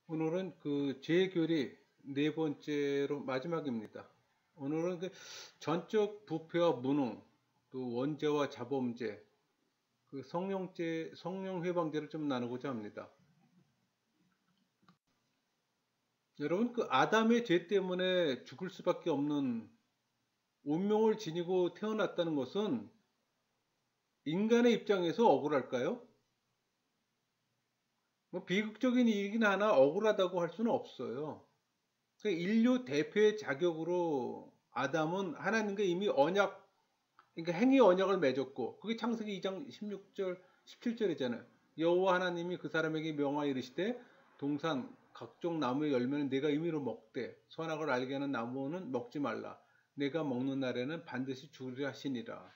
오늘은 그 재교리 네 번째로 마지막입니다. 오늘은 그 전적 부패와 무능, 또 원죄와 자범죄, 그 성령 회방죄를 좀 나누고자 합니다. 여러분, 그 아담의 죄 때문에 죽을 수밖에 없는 운명을 지니고 태어났다는 것은 인간의 입장에서 억울할까요? 뭐 비극적인 일이긴 하나 억울하다고 할 수는 없어요. 그 인류 대표의 자격으로 아담은 하나님과 이미 언약, 그러니까 행위 언약을 맺었고, 그게 창세기 2장 16절, 17절이잖아요. 여호와 하나님이 그 사람에게 명하여 이르시되 동산 각종 나무의 열매는 내가 임의로 먹되 선악을 알게 하는 나무는 먹지 말라. 내가 먹는 날에는 반드시 죽으리라 하시니라.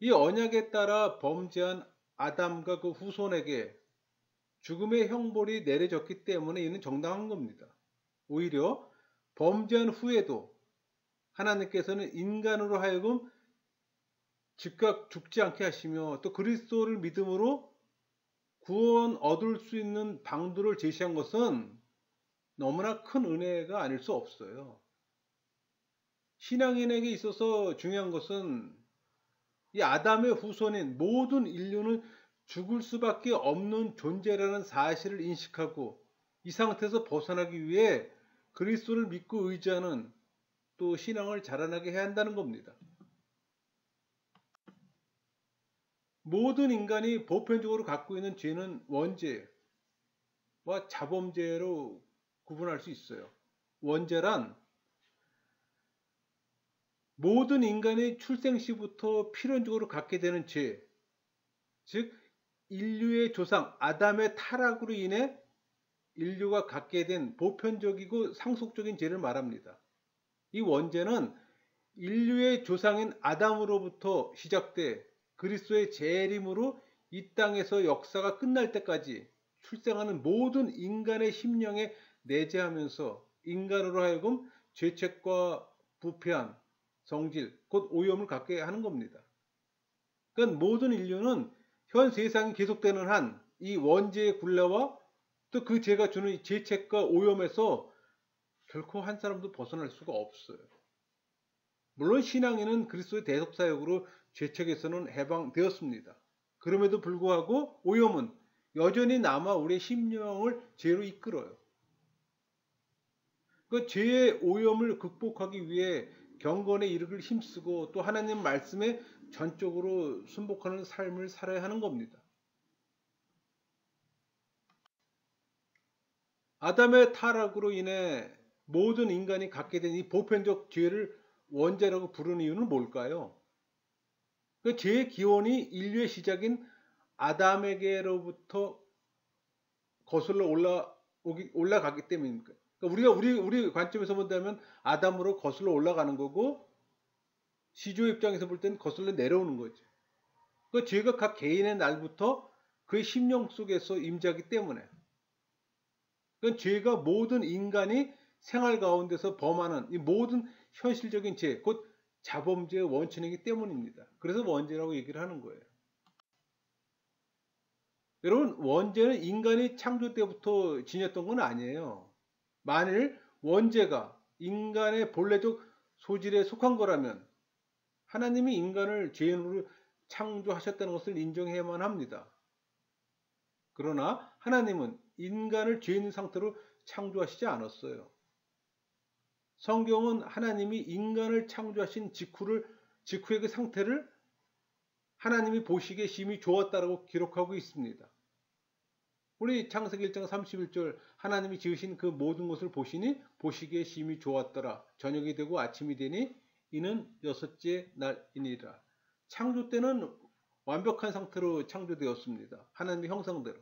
이 언약에 따라 범죄한 아담과 그 후손에게 죽음의 형벌이 내려졌기 때문에 이는 정당한 겁니다. 오히려 범죄한 후에도 하나님께서는 인간으로 하여금 즉각 죽지 않게 하시며 또 그리스도를 믿음으로 구원 얻을 수 있는 방도를 제시한 것은 너무나 큰 은혜가 아닐 수 없어요. 신앙인에게 있어서 중요한 것은 이 아담의 후손인 모든 인류는 죽을 수밖에 없는 존재라는 사실을 인식하고 이 상태에서 벗어나기 위해 그리스도를 믿고 의지하는 또 신앙을 자라나게 해야 한다는 겁니다. 모든 인간이 보편적으로 갖고 있는 죄는 원죄와 자범죄로 구분할 수 있어요. 원죄란 모든 인간이 출생 시부터 필연적으로 갖게 되는 죄, 즉 인류의 조상 아담의 타락으로 인해 인류가 갖게 된 보편적이고 상속적인 죄를 말합니다. 이 원죄는 인류의 조상인 아담으로부터 시작돼 그리스도의 재림으로 이 땅에서 역사가 끝날 때까지 출생하는 모든 인간의 심령에 내재하면서 인간으로 하여금 죄책과 부패한 성질, 곧 오염을 갖게 하는 겁니다. 그러니까 모든 인류는 현 세상이 계속되는 한 이 원죄의 굴레와 또 그 죄가 주는 죄책과 오염에서 결코 한 사람도 벗어날 수가 없어요. 물론 신앙인은 그리스도의 대속사역으로 죄책에서는 해방되었습니다. 그럼에도 불구하고 오염은 여전히 남아 우리의 심령을 죄로 이끌어요. 그 죄의 오염을 극복하기 위해 경건에 이르길 힘쓰고 또 하나님 말씀에 전적으로 순복하는 삶을 살아야 하는 겁니다. 아담의 타락으로 인해 모든 인간이 갖게 된 이 보편적 죄를 원죄라고 부르는 이유는 뭘까요? 그 죄의 기원이 인류의 시작인 아담에게로부터 거슬러 올라가기 때문입니까? 그러니까 우리 관점에서 본다면 아담으로 거슬러 올라가는 거고 시조 입장에서 볼 때는 거슬러 내려오는 거죠. 그 죄가 각 개인의 날부터 그의 심령 속에서 임자기 때문에 그 죄가 모든 인간이 생활 가운데서 범하는 이 모든 현실적인 죄, 곧 자범죄의 원천이기 때문입니다. 그래서 원죄라고 얘기를 하는 거예요. 여러분, 원죄는 인간이 창조 때부터 지녔던 건 아니에요. 만일 원죄가 인간의 본래적 소질에 속한 거라면 하나님이 인간을 죄인으로 창조하셨다는 것을 인정해야만 합니다. 그러나 하나님은 인간을 죄인 상태로 창조하시지 않았어요. 성경은 하나님이 인간을 창조하신 직후의 그 상태를 하나님이 보시기에 심히 좋았다라고 기록하고 있습니다. 우리 창세기 1장 31절 하나님이 지으신 그 모든 것을 보시니 보시기에 심히 좋았더라. 저녁이 되고 아침이 되니 이는 여섯째 날이니라. 창조 때는 완벽한 상태로 창조되었습니다. 하나님의 형상대로.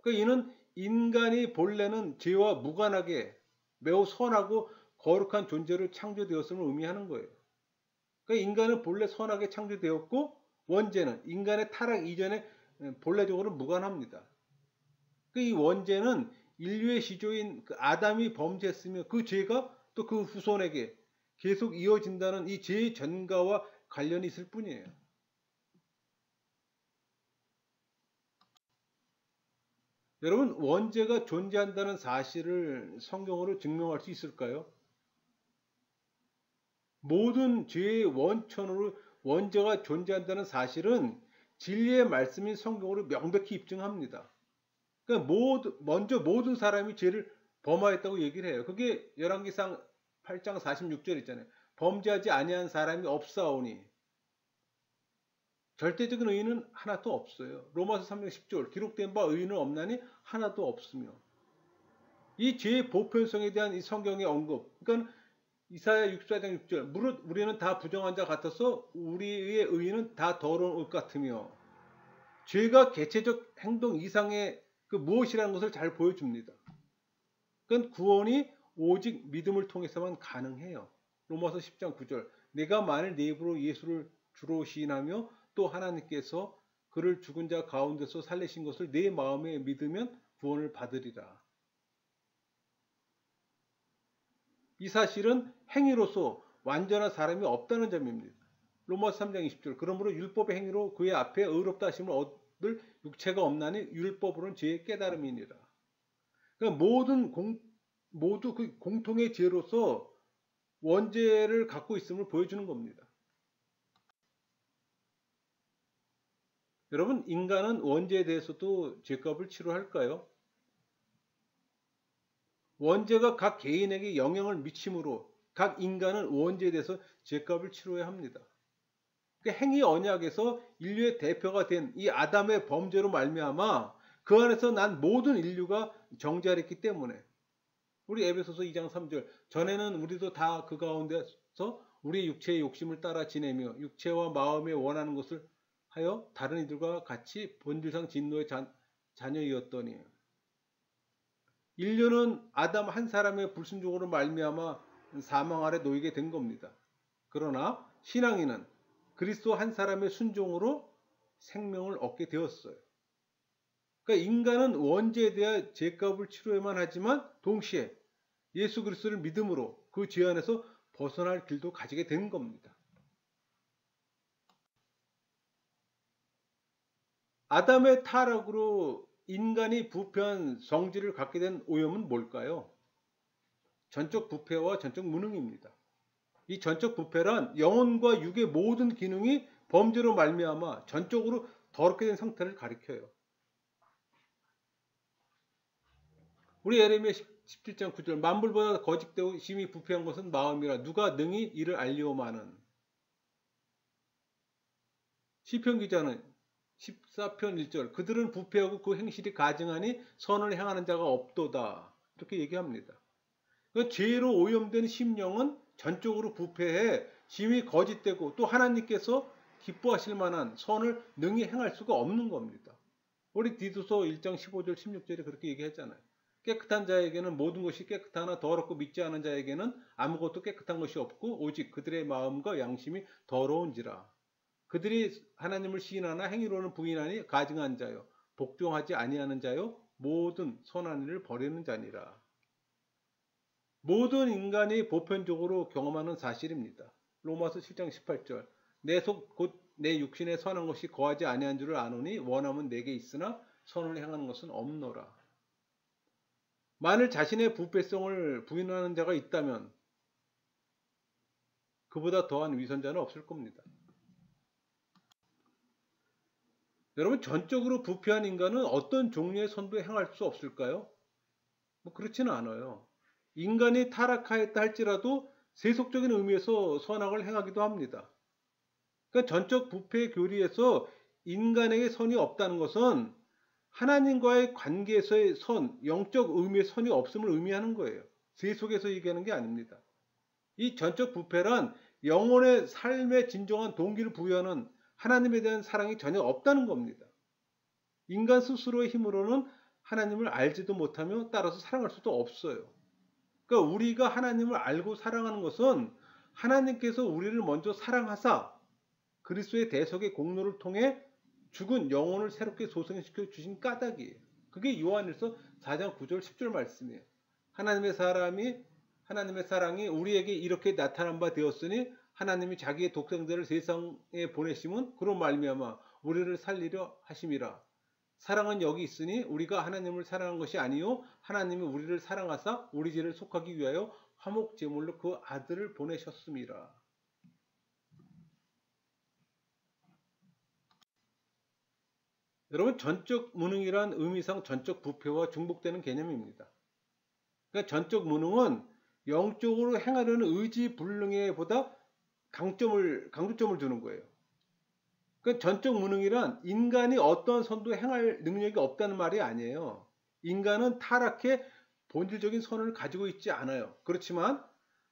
그러니까 이는 인간이 본래는 죄와 무관하게 매우 선하고 거룩한 존재로 창조되었음을 의미하는 거예요. 그러니까 인간은 본래 선하게 창조되었고 원죄는 인간의 타락 이전에 본래적으로 무관합니다. 이 원죄는 인류의 시조인 그 아담이 범죄했으며 그 죄가 또 그 후손에게 계속 이어진다는 이 죄의 전가와 관련이 있을 뿐이에요. 여러분, 원죄가 존재한다는 사실을 성경으로 증명할 수 있을까요? 모든 죄의 원천으로 원죄가 존재한다는 사실은 진리의 말씀인 성경으로 명백히 입증합니다. 그러니까 먼저 모든 사람이 죄를 범하였다고 얘기를 해요. 그게 열왕기상 8장 46절 있잖아요. 범죄하지 아니한 사람이 없사오니. 절대적인 의인은 하나도 없어요. 로마서 3장 10절 기록된 바 의인은 없나니 하나도 없으며. 이 죄의 보편성에 대한 이 성경의 언급. 그러니까 이사야 64장 6절 무릇 우리는 다 부정한 자 같아서 우리의 의인은 다 더러운 옷 같으며. 죄가 개체적 행동 이상의 그 무엇이라는 것을 잘 보여줍니다. 그건 구원이 오직 믿음을 통해서만 가능해요. 로마서 10장 9절 내가 만일 내 입으로 예수를 주로 시인하며 또 하나님께서 그를 죽은 자 가운데서 살리신 것을 내 마음에 믿으면 구원을 받으리라. 이 사실은 행위로서 완전한 사람이 없다는 점입니다. 로마서 3장 20절 그러므로 율법의 행위로 그의 앞에 의롭다 하심을 얻을 육체가 없나니 율법으로는 죄의 깨달음이니라. 그러니까 모두 그 공통의 죄로서 원죄를 갖고 있음을 보여주는 겁니다. 여러분, 인간은 원죄에 대해서도 죄값을 치러할까요? 원죄가 각 개인에게 영향을 미치므로 각 인간은 원죄에 대해서 죄값을 치러야 합니다. 행위 언약에서 인류의 대표가 된 이 아담의 범죄로 말미암아 그 안에서 난 모든 인류가 정죄하였기 때문에 우리 에베소서 2장 3절 전에는 우리도 다 그 가운데서 우리 육체의 욕심을 따라 지내며 육체와 마음에 원하는 것을 하여 다른 이들과 같이 본질상 진노의 자녀이었더니 인류는 아담 한 사람의 불순종으로 말미암아 사망 아래 놓이게 된 겁니다. 그러나 신앙인은 그리스도 한 사람의 순종으로 생명을 얻게 되었어요. 그러니까 인간은 원죄에 대해 죄값을 치러야만 하지만 동시에 예수 그리스도를 믿음으로 그 죄 안에서 벗어날 길도 가지게 된 겁니다. 아담의 타락으로 인간이 부패한 성질을 갖게 된 오염은 뭘까요? 전적 부패와 전적 무능입니다. 이 전적 부패란 영혼과 육의 모든 기능이 범죄로 말미암아 전적으로 더럽게 된 상태를 가리켜요. 우리 예레미야 17장 9절 만물보다 거짓되고 심히 부패한 것은 마음이라 누가 능히 이를 알리오마는. 시편 기자는 14편 1절 그들은 부패하고 그 행실이 가증하니 선을 행하는 자가 없도다. 이렇게 얘기합니다. 그러니까 죄로 오염된 심령은 전적으로 부패해 심히 거짓되고 또 하나님께서 기뻐하실 만한 선을 능히 행할 수가 없는 겁니다. 우리 디도서 1장 15절 16절에 그렇게 얘기했잖아요. 깨끗한 자에게는 모든 것이 깨끗하나 더럽고 믿지 않은 자에게는 아무것도 깨끗한 것이 없고 오직 그들의 마음과 양심이 더러운지라. 그들이 하나님을 시인하나 행위로는 부인하니 가증한 자요 복종하지 아니하는 자요 모든 선한 일을 버리는 자니라. 모든 인간이 보편적으로 경험하는 사실입니다. 로마서 7장 18절 내 속 곧 내 육신에 선한 것이 거하지 아니한 줄을 아노니 원함은 내게 있으나 선을 행하는 것은 없노라. 만일 자신의 부패성을 부인하는 자가 있다면 그보다 더한 위선자는 없을 겁니다. 여러분, 전적으로 부패한 인간은 어떤 종류의 선도 행할 수 없을까요? 그렇지는 않아요. 인간이 타락하였다 할지라도 세속적인 의미에서 선악을 행하기도 합니다. 그러니까 전적 부패의 교리에서 인간에게 선이 없다는 것은 하나님과의 관계에서의 선, 영적 의미의 선이 없음을 의미하는 거예요. 세속에서 얘기하는 게 아닙니다. 이 전적 부패란 영혼의 삶의 진정한 동기를 부여하는 하나님에 대한 사랑이 전혀 없다는 겁니다. 인간 스스로의 힘으로는 하나님을 알지도 못하며 따라서 사랑할 수도 없어요. 그러니까 우리가 하나님을 알고 사랑하는 것은 하나님께서 우리를 먼저 사랑하사 그리스도의 대속의 공로를 통해 죽은 영혼을 새롭게 소생시켜 주신 까닭이에요. 그게 요한일서 4장 9절 10절 말씀이에요. 하나님의 사랑이 우리에게 이렇게 나타난 바 되었으니 하나님이 자기의 독생자를 세상에 보내심은 그로 말미암아 우리를 살리려 하심이라. 사랑은 여기 있으니 우리가 하나님을 사랑한 것이 아니요 하나님이 우리를 사랑하사 우리 죄를 속하기 위하여 화목 제물로 그 아들을 보내셨음이라. 여러분, 전적 무능이란 의미상 전적 부패와 중복되는 개념입니다. 그러니까 전적 무능은 영적으로 행하려는 의지 불능에보다 강조점을 두는 거예요. 그러니까 전적 무능이란 인간이 어떤 선도 행할 능력이 없다는 말이 아니에요. 인간은 타락해 본질적인 선을 가지고 있지 않아요. 그렇지만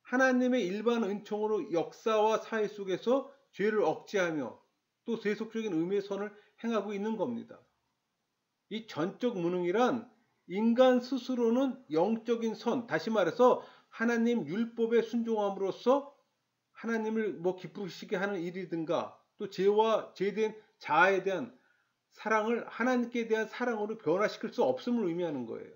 하나님의 일반 은총으로 역사와 사회 속에서 죄를 억제하며 또 세속적인 의미의 선을 행하고 있는 겁니다. 이 전적 무능이란 인간 스스로는 영적인 선, 다시 말해서 하나님 율법에 순종함으로써 하나님을 기쁘시게 하는 일이든가 또 죄와 죄된 자아에 대한 사랑을 하나님께 대한 사랑으로 변화시킬 수 없음을 의미하는 거예요.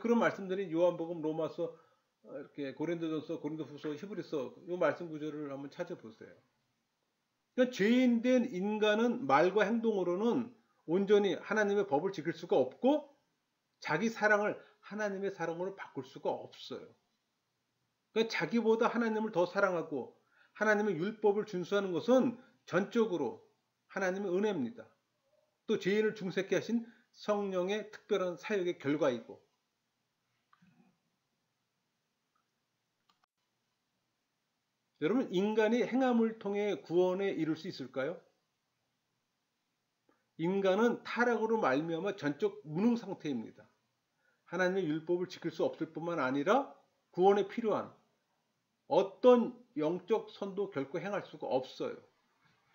그런 말씀들이 요한복음, 로마서, 이렇게 고린도전서, 고린도후서, 히브리서 이 말씀 구절을 한번 찾아보세요. 그러니까 죄인된 인간은 말과 행동으로는 온전히 하나님의 법을 지킬 수가 없고 자기 사랑을 하나님의 사랑으로 바꿀 수가 없어요. 그러니까 자기보다 하나님을 더 사랑하고 하나님의 율법을 준수하는 것은 전적으로 하나님의 은혜입니다. 또 죄인을 중생케 하신 성령의 특별한 사역의 결과이고, 여러분, 인간이 행함을 통해 구원에 이룰 수 있을까요? 인간은 타락으로 말미암아 전적 무능 상태입니다. 하나님의 율법을 지킬 수 없을 뿐만 아니라 구원에 필요한 어떤 영적 선도 결코 행할 수가 없어요.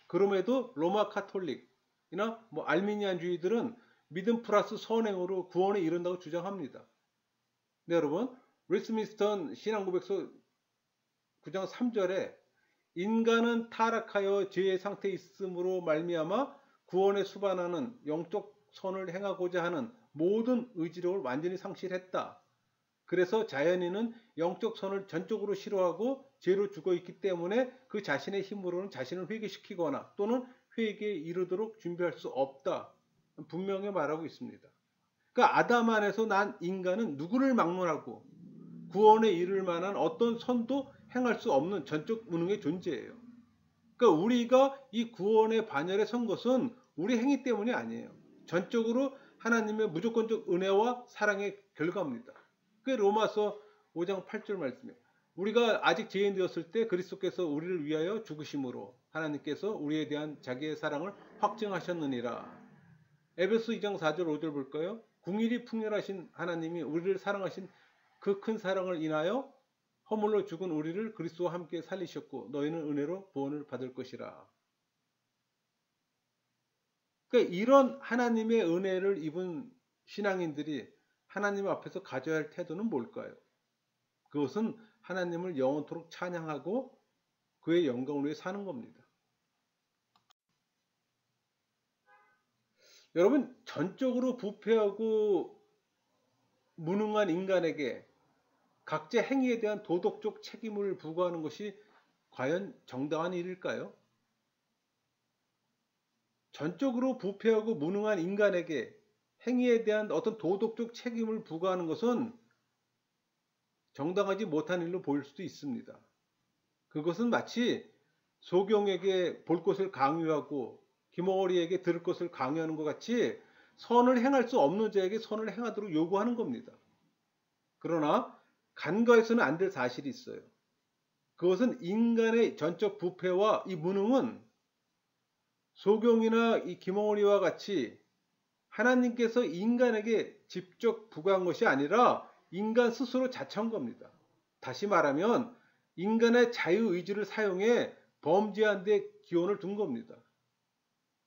그럼에도 로마 카톨릭이나 알미니안주의들은 믿음 플러스 선행으로 구원에 이른다고 주장합니다. 네, 여러분, 웨스트민스터 신앙고백서 9장 3절에 인간은 타락하여 죄의 상태에 있음으로 말미암아 구원에 수반하는 영적 선을 행하고자 하는 모든 의지력을 완전히 상실했다. 그래서 자연인은 영적 선을 전적으로 싫어하고 죄로 죽어있기 때문에 그 자신의 힘으로는 자신을 회개시키거나 또는 회개에 이르도록 준비할 수 없다. 분명히 말하고 있습니다. 그러니까 아담 안에서 난 인간은 누구를 막론하고 구원에 이를 만한 어떤 선도 행할 수 없는 전적 무능의 존재예요. 그러니까 우리가 이 구원의 반열에 선 것은 우리 행위 때문이 아니에요. 전적으로 하나님의 무조건적 은혜와 사랑의 결과입니다. 그게 로마서 5장 8절 말씀이에요. 우리가 아직 죄인 되었을 때 그리스도께서 우리를 위하여 죽으심으로 하나님께서 우리에 대한 자기의 사랑을 확증하셨느니라. 에베소 2장 4절 5절 볼까요? 궁일이 풍렬하신 하나님이 우리를 사랑하신 그 큰 사랑을 인하여 허물로 죽은 우리를 그리스도와 함께 살리셨고 너희는 은혜로 구원을 받을 것이라. 그러니까 이런 하나님의 은혜를 입은 신앙인들이 하나님 앞에서 가져야 할 태도는 뭘까요? 그것은 하나님을 영원토록 찬양하고 그의 영광을 위해 사는 겁니다. 여러분, 전적으로 부패하고 무능한 인간에게 각자 행위에 대한 도덕적 책임을 부과하는 것이 과연 정당한 일일까요? 전적으로 부패하고 무능한 인간에게 행위에 대한 어떤 도덕적 책임을 부과하는 것은 정당하지 못한 일로 보일 수도 있습니다. 그것은 마치 소경에게 볼 것을 강요하고 기머리에게 들을 것을 강요하는 것 같이 선을 행할 수 없는 자에게 선을 행하도록 요구하는 겁니다. 그러나 간과해서는 안 될 사실이 있어요. 그것은 인간의 전적 부패와 이 무능은 소경이나 이 기머리와 같이 하나님께서 인간에게 직접 부과한 것이 아니라 인간 스스로 자처한 겁니다. 다시 말하면 인간의 자유의지를 사용해 범죄한 데 기원을 둔 겁니다.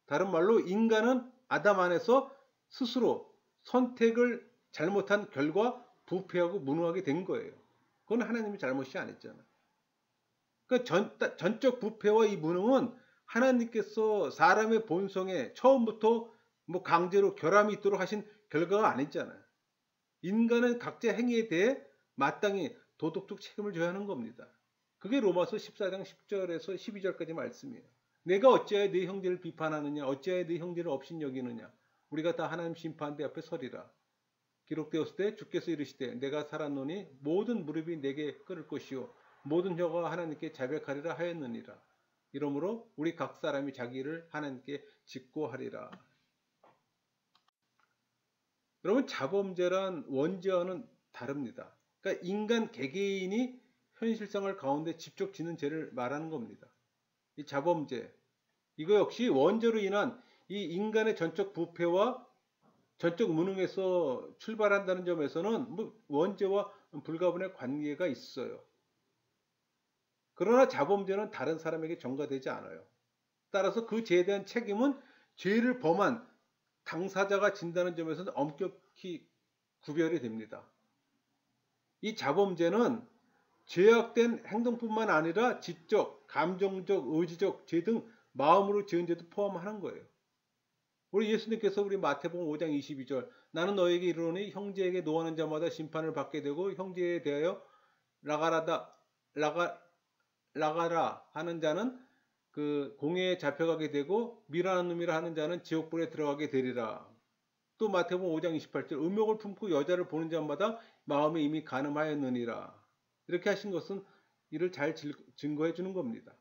다른 말로 인간은 아담 안에서 스스로 선택을 잘못한 결과 부패하고 무능하게 된 거예요. 그건 하나님이 잘못이 아니잖아요. 그러니까 전적 부패와 이 무능은 하나님께서 사람의 본성에 처음부터 강제로 결함이 있도록 하신 결과가 아니잖아요. 인간은 각자 행위에 대해 마땅히 도덕적 책임을 져야 하는 겁니다. 그게 로마서 14장 10절에서 12절까지 말씀이에요. 내가 어찌하여 네 형제를 비판하느냐? 어찌하여 네 형제를 업신여기느냐? 우리가 다 하나님 심판대 앞에 서리라. 기록되었을 때 주께서 이르시되 내가 살았노니 모든 무릎이 내게 꿇을 것이요 모든 혀가 하나님께 자백하리라 하였느니라. 이러므로 우리 각 사람이 자기 일을 하나님께 직고하리라. 여러분, 자범죄란 원죄와는 다릅니다. 그러니까 인간 개개인이 현실생활 가운데 직접 짓는 죄를 말하는 겁니다. 이 자범죄, 이거 역시 원죄로 인한 이 인간의 전적 부패와 전적 무능에서 출발한다는 점에서는 뭐 원죄와 불가분의 관계가 있어요. 그러나 자범죄는 다른 사람에게 전가되지 않아요. 따라서 그 죄에 대한 책임은 죄를 범한 당사자가 진다는 점에서는 엄격히 구별이 됩니다. 이 자범죄는 죄악된 행동뿐만 아니라 지적, 감정적, 의지적 죄 등 마음으로 지은 죄도 포함하는 거예요. 우리 예수님께서 우리 마태복음 5장 22절 나는 너에게 이르노니 형제에게 노하는 자마다 심판을 받게 되고 형제에 대하여 라가라 하는 자는 그 공회에 잡혀가게 되고 미라는 놈이라 하는 자는 지옥불에 들어가게 되리라. 또 마태복음 5장 28절 음욕을 품고 여자를 보는 자마다 마음에 이미 간음하였느니라. 이렇게 하신 것은 이를 잘 증거해 주는 겁니다.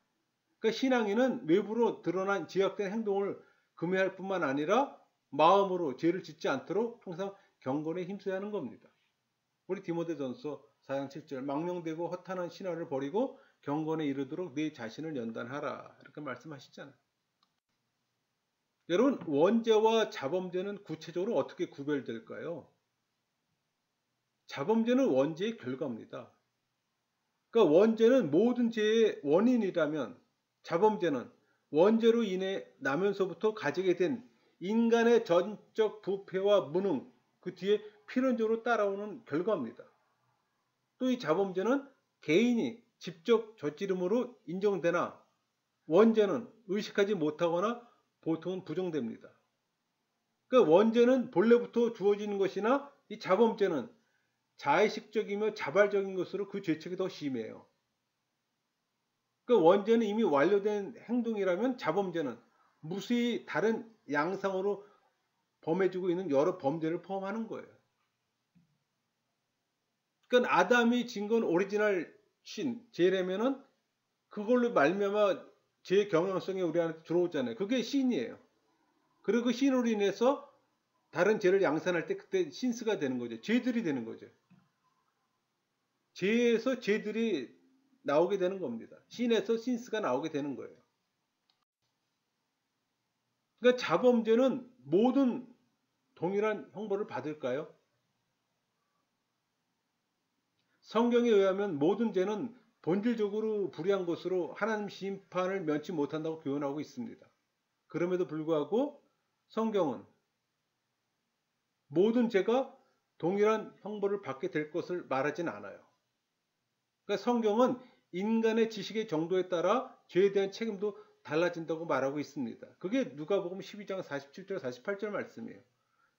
그러니까 신앙인은 외부로 드러난 죄악된 행동을 금해할 뿐만 아니라 마음으로 죄를 짓지 않도록 항상 경건에 힘써야 하는 겁니다. 우리 디모데전서 4장 7절 망령되고 허탄한 신화를 버리고 경건에 이르도록 네 자신을 연단하라. 이렇게 말씀하시잖아요. 여러분, 원죄와 자범죄는 구체적으로 어떻게 구별될까요? 자범죄는 원죄의 결과입니다. 그러니까 원죄는 모든 죄의 원인이라면 자범죄는 원죄로 인해 나면서부터 가지게 된 인간의 전적 부패와 무능, 그 뒤에 필연적으로 따라오는 결과입니다. 또 이 자범죄는 개인이 직접 저지름으로 인정되나 원죄는 의식하지 못하거나 보통은 부정됩니다. 그러니까 원죄는 본래부터 주어지는 것이나 이 자범죄는 자의식적이며 자발적인 것으로 그 죄책이 더 심해요. 그러니까 원죄는 이미 완료된 행동이라면 자범죄는 무수히 다른 양상으로 범해지고 있는 여러 범죄를 포함하는 거예요. 그러니까 아담이 진 건 오리지널 신, 죄라면은 그걸로 말미암아 죄의 경향성이 우리한테 들어오잖아요. 그게 신이에요. 그리고 그 신으로 인해서 다른 죄를 양산할 때 그때 신스가 되는 거죠. 죄들이 되는 거죠. 죄에서 죄들이 나오게 되는 겁니다. 신에서 신스가 나오게 되는 거예요. 그러니까 자범죄는 모든 동일한 형벌을 받을까요? 성경에 의하면 모든 죄는 본질적으로 불의한 것으로 하나님 심판을 면치 못한다고 교훈하고 있습니다. 그럼에도 불구하고 성경은 모든 죄가 동일한 형벌을 받게 될 것을 말하진 않아요. 그러니까 성경은 인간의 지식의 정도에 따라 죄에 대한 책임도 달라진다고 말하고 있습니다. 그게 누가복음 12장 47절 48절 말씀이에요.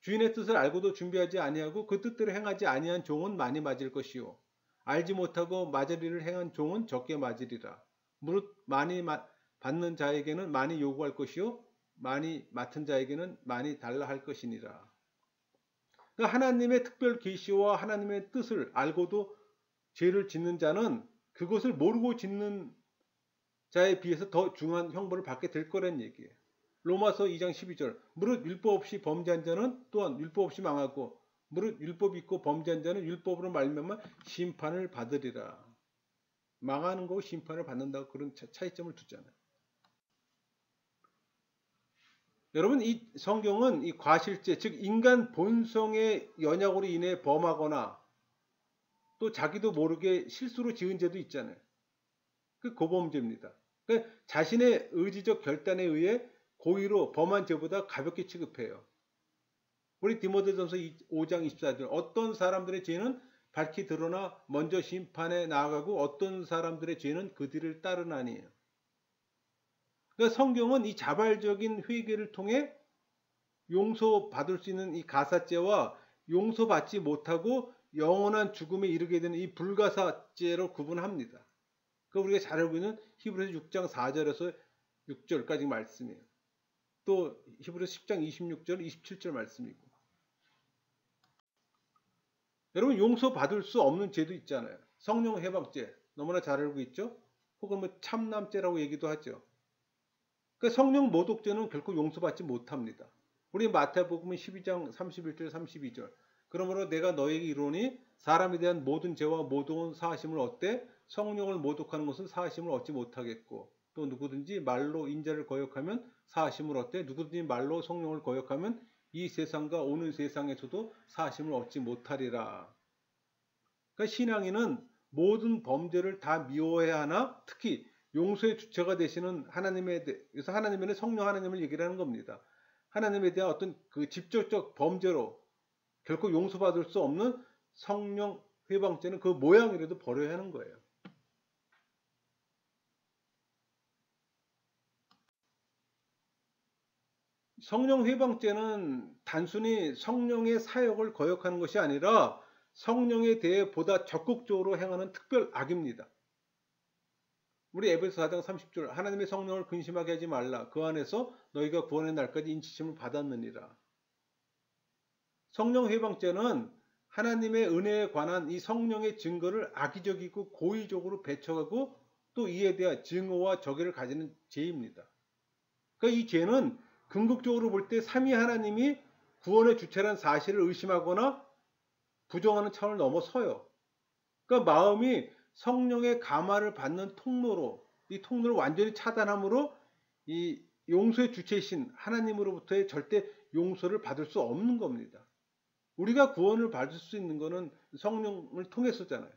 주인의 뜻을 알고도 준비하지 아니하고 그 뜻대로 행하지 아니한 종은 많이 맞을 것이요 알지 못하고 맞을 일을 행한 종은 적게 맞으리라. 무릇 많이 받는 자에게는 많이 요구할 것이요 많이 맡은 자에게는 많이 달라 할 것이니라. 그러니까 하나님의 특별 계시와 하나님의 뜻을 알고도 죄를 짓는 자는 그것을 모르고 짓는 자에 비해서 더 중한 형벌을 받게 될 거란 얘기예요. 로마서 2장 12절 무릇 율법 없이 범죄한 자는 또한 율법 없이 망하고 무릇 율법이 있고 범죄한 자는 율법으로 말미암아 심판을 받으리라. 망하는 거고 심판을 받는다고 그런 차이점을 두잖아요. 여러분, 이 성경은 이 과실죄, 즉 인간 본성의 연약으로 인해 범하거나 또 자기도 모르게 실수로 지은 죄도 있잖아요. 그 고범죄입니다. 그러니까 자신의 의지적 결단에 의해 고의로 범한 죄보다 가볍게 취급해요. 우리 디모데전서 5장 24절 어떤 사람들의 죄는 밝히 드러나 먼저 심판에 나아가고 어떤 사람들의 죄는 그 뒤를 따르나니. 그러니까 성경은 이 자발적인 회개를 통해 용서받을 수 있는 이 가사죄와 용서받지 못하고 영원한 죽음에 이르게 되는 이 불가사죄로 구분합니다. 그 우리가 잘 알고 있는 히브리서 6장 4절에서 6절까지 말씀이에요. 또 히브리서 10장 26절, 27절 말씀이고. 여러분 용서받을 수 없는 죄도 있잖아요. 성령 해방죄 너무나 잘 알고 있죠? 혹은 뭐 참남죄라고 얘기도 하죠. 그러니까 성령 모독죄는 결코 용서받지 못합니다. 우리 마태복음 12장 31절 32절. 그러므로 내가 너에게 이르노니 사람에 대한 모든 죄와 모든 사하심을 얻되 성령을 모독하는 것은 사하심을 얻지 못하겠고, 또 누구든지 말로 인자를 거역하면 사하심을 얻되 누구든지 말로 성령을 거역하면 이 세상과 오는 세상에서도 사하심을 얻지 못하리라. 그러니까 신앙인은 모든 범죄를 다 미워해야 하나, 특히 용서의 주체가 되시는 하나님에 대해서 하나님의 성령 하나님을 얘기를 하는 겁니다. 하나님에 대한 어떤 그 직접적 범죄로 결코 용서받을 수 없는 성령 회방죄는 그 모양이라도 버려야 하는 거예요. 성령 회방죄는 단순히 성령의 사역을 거역하는 것이 아니라 성령에 대해 보다 적극적으로 행하는 특별 악입니다. 우리 에베소 4장 30절 하나님의 성령을 근심하게 하지 말라. 그 안에서 너희가 구원의 날까지 인치심을 받았느니라. 성령 회방죄는 하나님의 은혜에 관한 이 성령의 증거를 악의적이고 고의적으로 배척하고 또 이에 대한 증오와 적의를 가지는 죄입니다. 그러니까 이 죄는 궁극적으로 볼 때 삼위 하나님이 구원의 주체란 사실을 의심하거나 부정하는 차원을 넘어서요. 그러니까 마음이 성령의 감화를 받는 통로로, 이 통로를 완전히 차단함으로 이 용서의 주체이신 하나님으로부터의 절대 용서를 받을 수 없는 겁니다. 우리가 구원을 받을 수 있는 것은 성령을 통해서잖아요.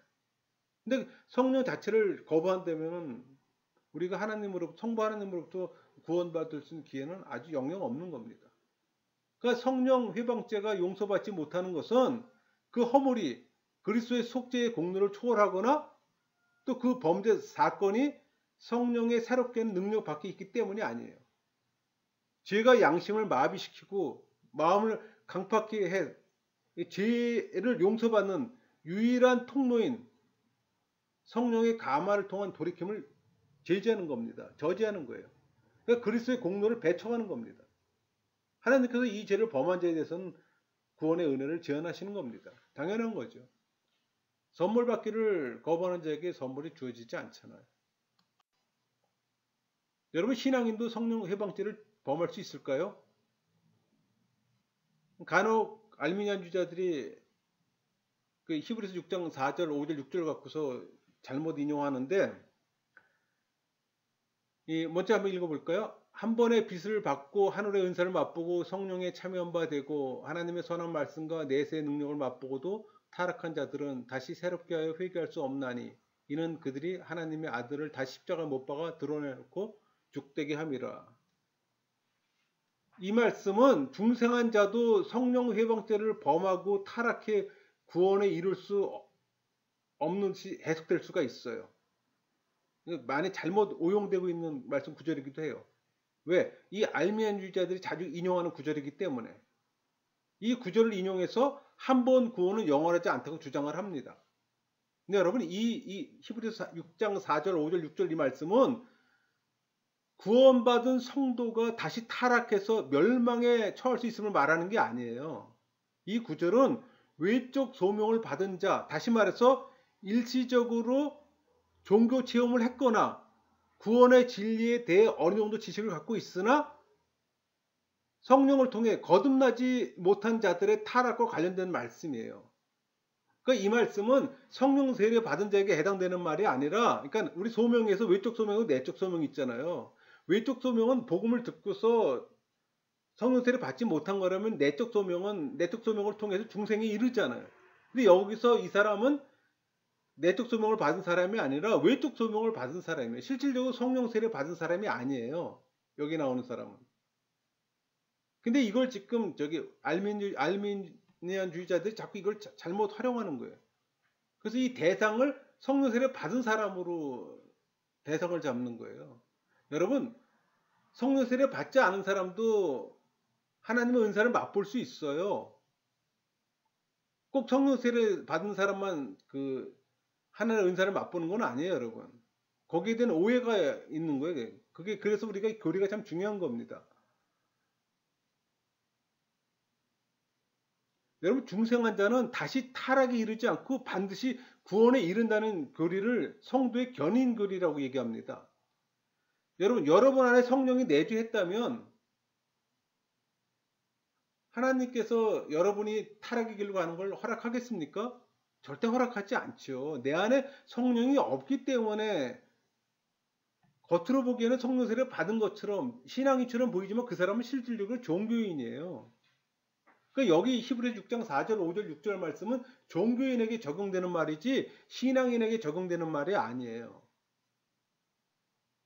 근데 성령 자체를 거부한다면 우리가 성부 하나님으로부터 구원받을 수 있는 기회는 아주 영영 없는 겁니다. 그러니까 성령 회방죄가 용서받지 못하는 것은 그 허물이 그리스도의 속죄의 공로를 초월하거나 또 그 범죄 사건이 성령의 새롭게 하는 능력 밖에 있기 때문이 아니에요. 죄가 양심을 마비시키고 마음을 강팍하게 해 죄를 용서받는 유일한 통로인 성령의 감화를 통한 돌이킴을 제지하는 겁니다. 저지하는 거예요. 그러니까 그리스도의 공로를 배척하는 겁니다. 하나님께서 이 죄를 범한 자에 대해서는 구원의 은혜를 제한하시는 겁니다. 당연한 거죠. 선물 받기를 거부하는 자에게 선물이 주어지지 않잖아요. 여러분 신앙인도 성령 회방죄를 범할 수 있을까요? 간혹 알미니안주자들이 그 히브리서 6장 4절, 5절, 6절 갖고서 잘못 인용하는데 먼저 한번 읽어볼까요? 한 번의 빚을 받고 하늘의 은사를 맛보고 성령에 참여한 바 되고 하나님의 선한 말씀과 내세의 능력을 맛보고도 타락한 자들은 다시 새롭게 하여 회개할 수 없나니 이는 그들이 하나님의 아들을 다시 십자가 못 박아 드러내놓고 죽되게 함이라. 이 말씀은 중생한 자도 성령 회방죄를 범하고 타락해 구원에 이룰 수 없는 시 해석될 수가 있어요. 많이 잘못 오용되고 있는 말씀 구절이기도 해요. 왜? 이 알미니안주의자들이 자주 인용하는 구절이기 때문에 이 구절을 인용해서 한 번 구원은 영원하지 않다고 주장을 합니다. 근데 여러분 이 히브리서 6장 4절 5절 6절 이 말씀은 구원받은 성도가 다시 타락해서 멸망에 처할 수 있음을 말하는 게 아니에요. 이 구절은 외적 소명을 받은 자, 다시 말해서 일시적으로 종교 체험을 했거나 구원의 진리에 대해 어느 정도 지식을 갖고 있으나 성령을 통해 거듭나지 못한 자들의 타락과 관련된 말씀이에요. 그러니까 이 말씀은 성령 세례 받은 자에게 해당되는 말이 아니라, 그러니까 우리 소명에서 외적 소명하고 내적 소명이 있잖아요. 외적 소명은 복음을 듣고서 성령 세례 받지 못한 거라면 내적 소명을 통해서 중생에 이르잖아요. 근데 여기서 이 사람은 내적 소명을 받은 사람이 아니라 외적 소명을 받은 사람이에요. 실질적으로 성령 세례 받은 사람이 아니에요. 여기 나오는 사람은. 근데 이걸 지금 알미니안주의자들이 자꾸 이걸 잘못 활용하는 거예요. 그래서 이 대상을 성령 세례 받은 사람으로 대상을 잡는 거예요. 여러분, 성령 세례 받지 않은 사람도 하나님의 은사를 맛볼 수 있어요. 꼭 성령 세례 받은 사람만 하나님의 은사를 맛보는 건 아니에요, 여러분. 거기에 대한 오해가 있는 거예요. 그래서 우리가 교리가 참 중요한 겁니다. 여러분, 중생한 자는 다시 타락에 이르지 않고 반드시 구원에 이른다는 교리를 성도의 견인 교리라고 얘기합니다. 여러분 안에 성령이 내주했다면 하나님께서 여러분이 타락의 길로 가는 걸 허락하겠습니까? 절대 허락하지 않죠. 내 안에 성령이 없기 때문에 겉으로 보기에는 성령 세례를 받은 것처럼 신앙인처럼 보이지만 그 사람은 실질적으로 종교인이에요. 그러니까 여기 히브리서 6장 4절, 5절, 6절 말씀은 종교인에게 적용되는 말이지 신앙인에게 적용되는 말이 아니에요.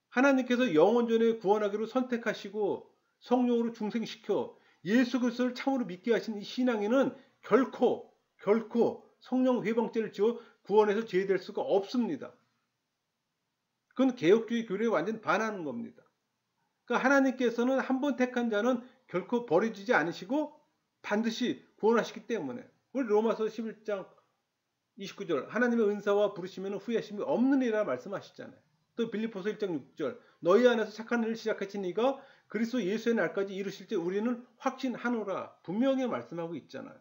하나님께서 영원전에 구원하기로 선택하시고 성령으로 중생시켜 예수 그리스도를 참으로 믿게 하신 이 신앙인은 결코 성령 회방죄를 지어 구원해서 제외될 수가 없습니다. 그건 개혁주의 교리에 완전 반하는 겁니다. 그러니까 하나님께서는 한 번 택한 자는 결코 버려지지 않으시고 반드시 구원하시기 때문에 우리 로마서 11장 29절 하나님의 은사와 부르시면 후회하심이 없느니라 말씀하시잖아요. 또 빌립보서 1장 6절 너희 안에서 착한 일을 시작하신 이가 그리스도 예수의 날까지 이루실 때 우리는 확신하노라 분명히 말씀하고 있잖아요.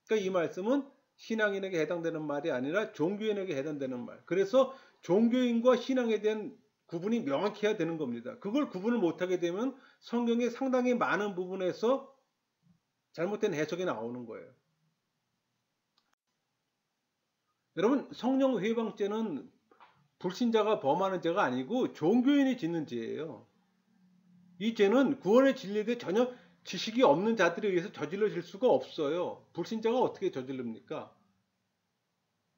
그러니까 이 말씀은 신앙인에게 해당되는 말이 아니라 종교인에게 해당되는 말. 그래서 종교인과 신앙에 대한 구분이 명확해야 되는 겁니다. 그걸 구분을 못하게 되면 성경의 상당히 많은 부분에서 잘못된 해석이 나오는 거예요. 여러분, 성령 회방죄는 불신자가 범하는 죄가 아니고 종교인이 짓는 죄예요. 이 죄는 구원의 진리에 대해 전혀 지식이 없는 자들에 의해서 저질러질 수가 없어요. 불신자가 어떻게 저지릅니까?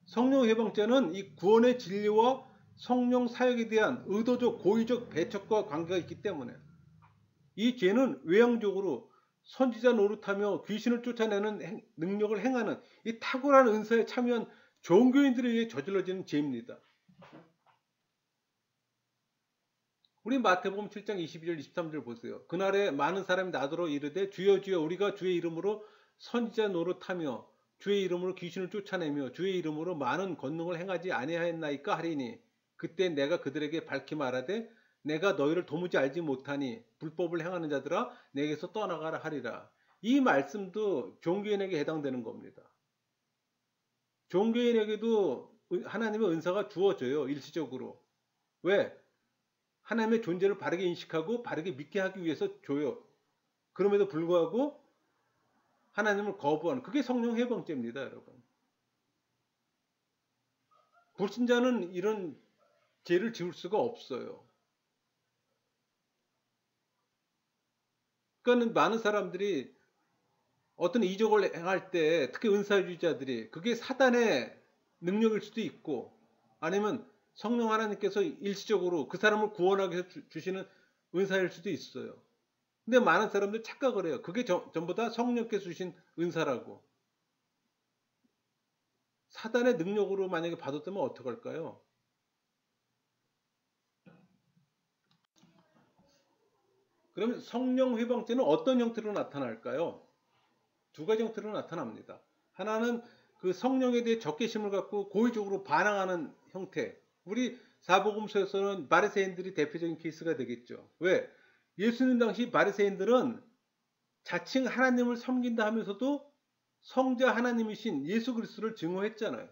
성령 회방죄는 이 구원의 진리와 성령 사역에 대한 의도적 고의적 배척과 관계가 있기 때문에 이 죄는 외형적으로 선지자 노릇하며 귀신을 쫓아내는 능력을 행하는 이 탁월한 은사에 참여한 종교인들에 의해 저질러지는 죄입니다. 우리 마태복음 7장 22절 23절 보세요. 그날에 많은 사람이 나더러 이르되 주여 주여 우리가 주의 이름으로 선지자 노릇하며 주의 이름으로 귀신을 쫓아내며 주의 이름으로 많은 권능을 행하지 아니하였나이까 하리니 그때 내가 그들에게 밝히 말하되 내가 너희를 도무지 알지 못하니 불법을 행하는 자들아 내게서 떠나가라 하리라. 이 말씀도 종교인에게 해당되는 겁니다. 종교인에게도 하나님의 은사가 주어져요. 일시적으로. 왜? 하나님의 존재를 바르게 인식하고 바르게 믿게 하기 위해서 줘요. 그럼에도 불구하고 하나님을 거부하는 그게 성령 회방죄입니다. 여러분. 불신자는 이런 죄를 지을 수가 없어요. 그러니까 많은 사람들이 어떤 이적을 행할 때 특히 은사주의자들이 그게 사단의 능력일 수도 있고 아니면 성령 하나님께서 일시적으로 그 사람을 구원하기 위해서 주시는 은사일 수도 있어요. 근데 많은 사람들이 착각을 해요. 그게 전부 다 성령께서 주신 은사라고. 사단의 능력으로 만약에 받았다면 어떡할까요? 그러면 성령 회방죄는 어떤 형태로 나타날까요? 두 가지 형태로 나타납니다. 하나는 그 성령에 대해 적개심을 갖고 고의적으로 반항하는 형태. 우리 사복음서에서는 바리새인들이 대표적인 케이스가 되겠죠. 왜? 예수님 당시 바리새인들은 자칭 하나님을 섬긴다 하면서도 성자 하나님이신 예수 그리스도를 증오했잖아요.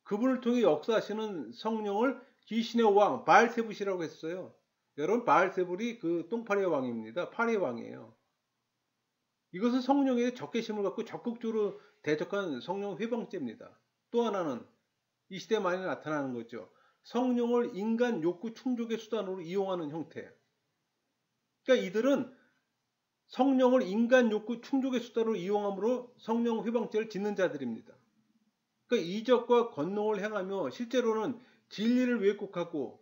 그분을 통해 역사하시는 성령을 귀신의 왕 바알세불이라고 했어요. 여러분 바알세불이 그 똥파리의 왕입니다. 파리의 왕이에요. 이것은 성령에 적개심을 갖고 적극적으로 대적한 성령 회방죄입니다. 또 하나는 이 시대에 많이 나타나는 거죠. 성령을 인간 욕구 충족의 수단으로 이용하는 형태. 그러니까 이들은 성령을 인간 욕구 충족의 수단으로 이용함으로 성령 회방죄를 짓는 자들입니다. 그러니까 이적과 권능을 행하며 실제로는 진리를 왜곡하고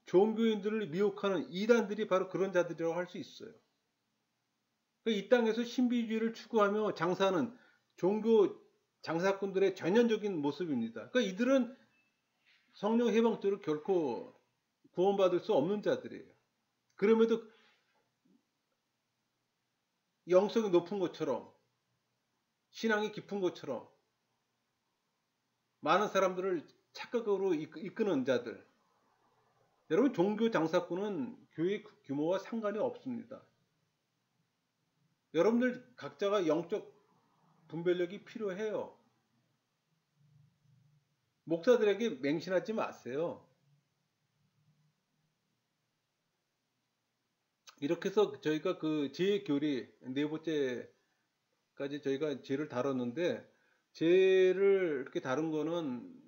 종교인들을 미혹하는 이단들이 바로 그런 자들이라고 할 수 있어요. 그러니까 이 땅에서 신비주의를 추구하며 장사하는 종교 장사꾼들의 전형적인 모습입니다. 그러니까 이들은 성령 회방죄로 결코 구원받을 수 없는 자들이에요. 그럼에도 영성이 높은 것처럼 신앙이 깊은 것처럼 많은 사람들을 착각으로 이끄는 자들. 여러분, 종교 장사꾼은 교회 규모와 상관이 없습니다. 여러분들 각자가 영적 분별력이 필요해요. 목사들에게 맹신하지 마세요. 이렇게 해서 저희가 그 죄교리 네 번째까지 저희가 죄를 다뤘는데, 죄를 이렇게 다룬 거는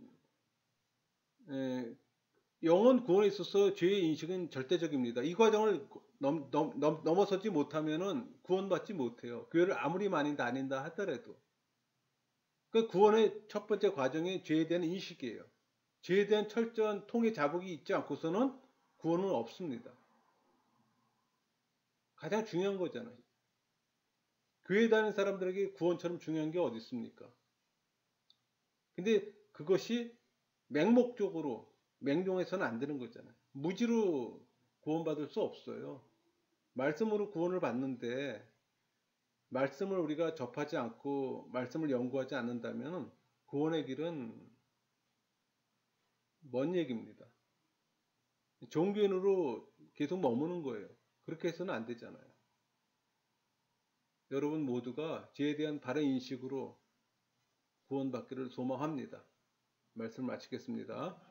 영혼 구원에 있어서 죄의 인식은 절대적입니다. 이 과정을 넘어서지 못하면은 구원받지 못해요. 교회를 아무리 많이 다닌다 하더라도. 그 구원의 첫 번째 과정이 죄에 대한 인식이에요. 죄에 대한 철저한 통해 자복이 있지 않고서는 구원은 없습니다. 가장 중요한 거잖아요. 교회 다니는 사람들에게 구원처럼 중요한 게 어디 있습니까? 근데 그것이 맹목적으로 맹종해서는 안 되는 거잖아요. 무지로 구원받을 수 없어요. 말씀으로 구원을 받는데, 말씀을 우리가 접하지 않고 말씀을 연구하지 않는다면 구원의 길은 먼 얘기입니다. 종교인으로 계속 머무는 거예요. 그렇게 해서는 안 되잖아요. 여러분 모두가 죄에 대한 바른 인식으로 구원받기를 소망합니다. 말씀을 마치겠습니다.